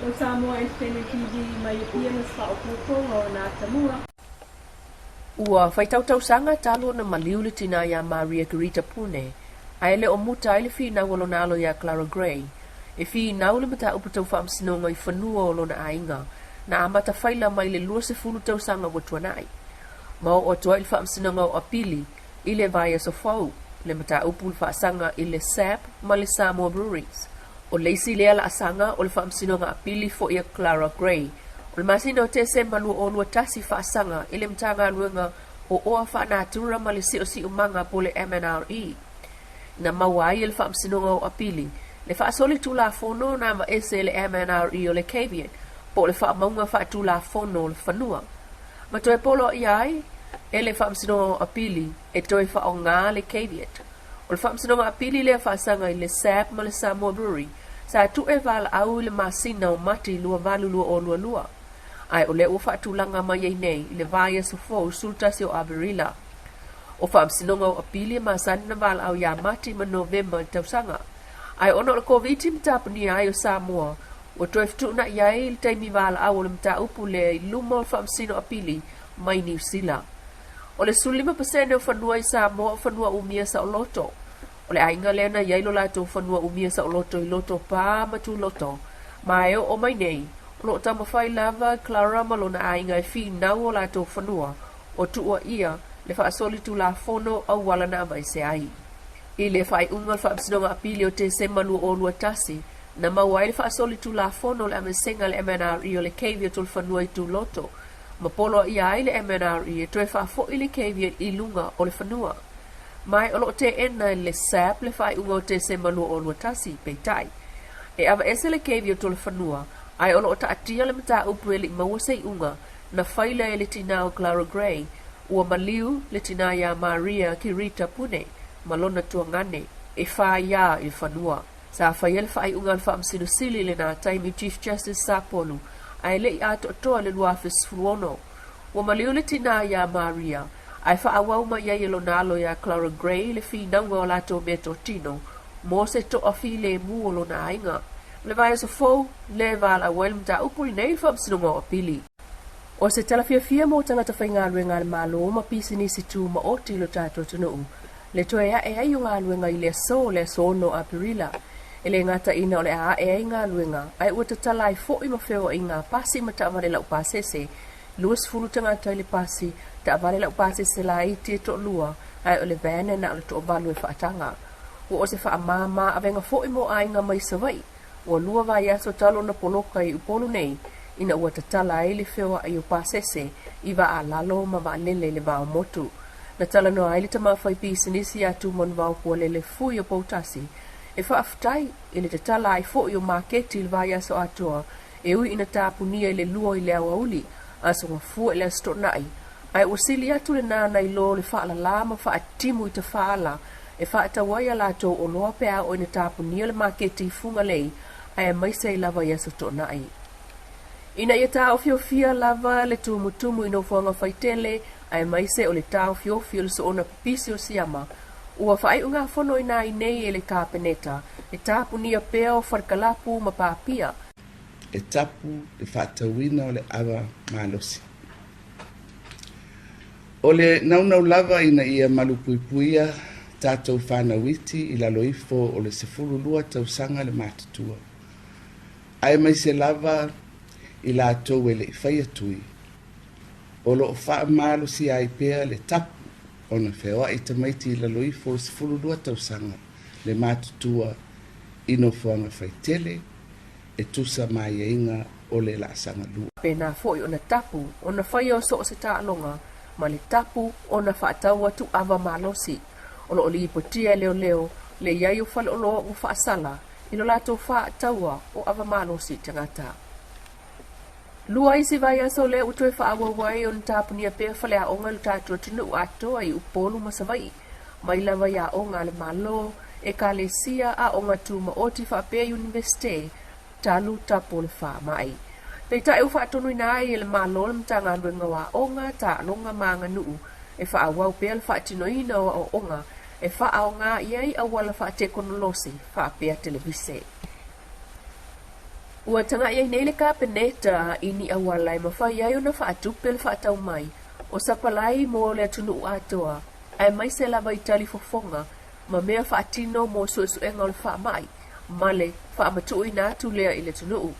o Samoa e Sene TV mai ia na whaopoponga o nā Samoa. Ua whaitautau sanga talo na maliu le tina ya Maria Garita Pune, a ele o muta ele fi na walo nalo ya Clara Gray, e fi na ule mata upatau whaamsinonga i whanua o lona ainga, na amata whaila mai le lua se fulu tau sanga watuanai. Mao o toa il whaamsinonga o apili, ile vaya so fau, le mata upul whaasanga ile SAP ma le Samoa Breweries. O leisi lea la asanga o le whaamsinonga apili fo ia Clara Gray, o le masina o te se malu o lua tasi whaasanga ile mtanga luenga o oa whaanatura ma le si o manga po le MNRE. Na mawai le whaamsinonga o apili, le whaasoli tu la fono na ma ese le MNRE o le Cavian, po le whaamaunga whaatu la fono le whanua. Ma toe polo iai, e le whaamsinonga o apili, e toe whao ngā le Cavian. O le whaamsinonga apili le whaasanga i le SAP ma le Samoa Brewery, sa tu e vala au le masina o mati lua valu lua o lua lua. Ai o le ua whaatulanga mai ei nei, le vaya so fo sultasi o Aberila. O whaamsinonga o apili masani na vala au ya mati ma November tausanga. Ai ono le COVID mtapuni ai o Samoa, o toe fitu na iai le taimi vala au o le mta upu le luma o whaamsino apili mai New Zealand. O le sulima pasene o whanua i Samoa o whanua umia sa o loto. O le ainga lea na iailo lato o whanua umia sa o loto i loto pā matu loto. Mae o mai nei, o lo tama whai lava Clara malona ainga e fi nau o lato o whanua, o tuua ia le whaasoli tu la fono au wala na mai se ai. I le whai unga le whaamsinonga apili o te se malu o lua tasi, na mawai le whaasoli tu la fono le amensenga le MNRE o le keivia tu le whanua i tu loto. Ma polo ia ai le MNRE e toe whaafo i le keivia i lunga o le whanua. Mai o lo te ena le SAP le whai unga o te se malu o lua tasi, peitai. E ava ese le keivia tu le whanua, ai o lo ta atia le mata upu e li maua sei unga, na whaila e le tina o Clara Gray, ua maliu le tina ya Maria Garita Pune, malona tua ngane, e wha ia i whanua. Sa whaia le whai unga le whaamsino sili le nā taimi Chief Justice Sapolu, ai le i ato atoa le luafis fuono. Ua maliu le tina ya Maria, ai wha awau ma ia yelo nalo ya Clara Gray le fi naunga o lato meto tino, mo se to a fi le mu o lo na ainga. Le vai so fo, le vala wel mta upul nei whaamsinonga o apili. O se talafia mo tangata whainga luenga le malo ma pisi nisi tu ma oti lo tato tunu. Le toe a e ai ngā luenga i le so no Aperila. E le ngata ina o le a e ai ngā luenga, ai ua tatala ai fo i mawheo i ngā pasi ma ta avare lau pasese. Luas fulu tangata i le pasi, ta avare lau pasese la i te to lua, ai o le vene na o le to valu e whaatanga. O se wha mama avenga fo i mo ai ngā mai sawai. O lua vai aso talo na poloka i upolu nei, ina ua tatala ai le whewa ai o pasese, i va a lalo ma va lele le vao motu. Na tala no ai le tama whai pisi nisi atu mon vao kua lele fui o pautasi, e wha aftai, i le tatala ai fo i o maketi le vai aso atua, e ui ina tāpunia i le lua i le awa uli, aso ngā fua i le asto nai, ai o sili atu le nāna i lo le wha ala lama wha atimu i te wha ala, e wha atawaia lato o loa pea o ina tāpunia le maketi funga lei, ai mai sei lava yeso to nai. Ina ia tau fia lava le tumutumu ino fuanga faitele, ai mai se o le tau fio le so ona pisi o siama. Ua whai unga fono ina i nei e le kāpeneta, e tapu nia pea o wharkalapu ma pāpia. E tapu e whatauina o le awa malosi. O le naunau lava ina ia malupuipuia, tātou whanawiti i laloifo o le sefuru lua tausanga le matatua. Ai mai se lava i la tau e le whaia tui. O lo wha malo si ai pea le tapu o na whewa i tamaiti i la loifo se furulua tausanga le matutua ino whanga whaitele e tusa mai inga o le la sanga lua. Pena foi o na tapu o na whaia o so se tālonga ma le tapu o na whaatau atu ava malosi o lo li ipotia leo le iai o whale o lo o whaasala ilo lato whaataua o ava malosi tangata. Lua isi vai aso le utoi whaawa wai o ntapunia pea whale a onga lutatua tunu ato ai upolu masawai. Mai lava ya onga le malo e ka le sia a onga tu ma oti whapea Wednesdeay talu tapo le wha mai. Pei ta e uwha tonu ina ai le malo le mtanga luenga wa onga ta longa manga nuu e whaawau pea le whaatino ina o onga e whaonga iai a wala whaate konolosi whapea televise. Ua tanga ia nei le kapeneta ini awalai mawhai ai ona whaatupe le whaatau mai. O sapalai mo le atunu atoa, ai mai se lava i tali fofonga, ma mea whaatino mo suesuenga o le wha mai, ma le whaamatu i nātu lea i le tunu.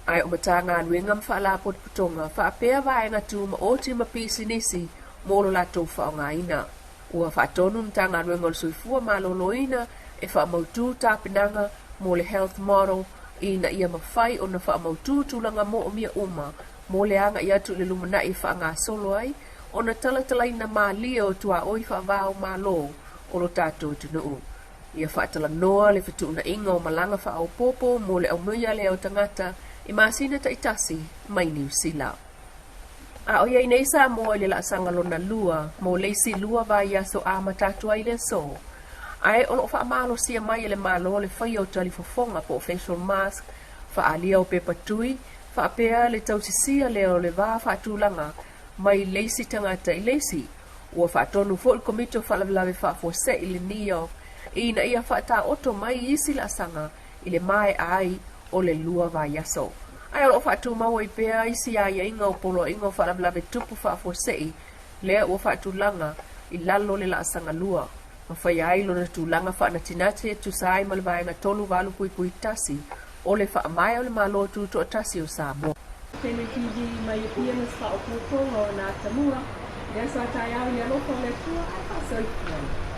Ai o matanga anuenga mwhala potputonga, whaapea vaenga tu ma oti ma pisi nisi, mo lo lato whaonga ina. Ua whaatonu mtanga anuenga o le suifua ma loloina, e whaamautu tāpinanga mo le health model, ina ia mawhai o na whaamautu tulanga mo o mia uma, mo le anga i atu le lumana i whaanga solo ai, o na talatalai na mālia o tua oi whaavao mālo o lo tātou tunuu. Ia whaatala noa le whatu na inga o malanga whaao popo mo le au muia le au tangata i māsina ta itasi mai New Zealand. A o iei nei Samoa le la sangalona lua mo leisi lua vai aso a matatua i le so. Ai o lo whaamalo sia mai le malo le whai o tali fofonga po facial mask, whaalia o pepa tui, whaapea le tausisia le o le vā whaatulanga, mai leisi tangata i leisi, ua whaatonu fo il komito whaalawe whaafose i le nio, ina ia whaata oto mai isi la sanga, i le mai ai o le lua vai aso. Ai o whaatu maua i pea isi ai inga o polo inga o whaalawe tupu whaafose i, lea ua whaatulanga i lalo le la sanga lua. Ma whai ai lo na tūlanga whaana tinate e tusai ma le vaenga tolu walu pui tasi, o le wha mai o le malo tu to tasi o Samoa. Tēnei kidi mai o pia na wha o kōkonga o nā Samoa, rea sa tai au ni aloko le tua ai wha soi.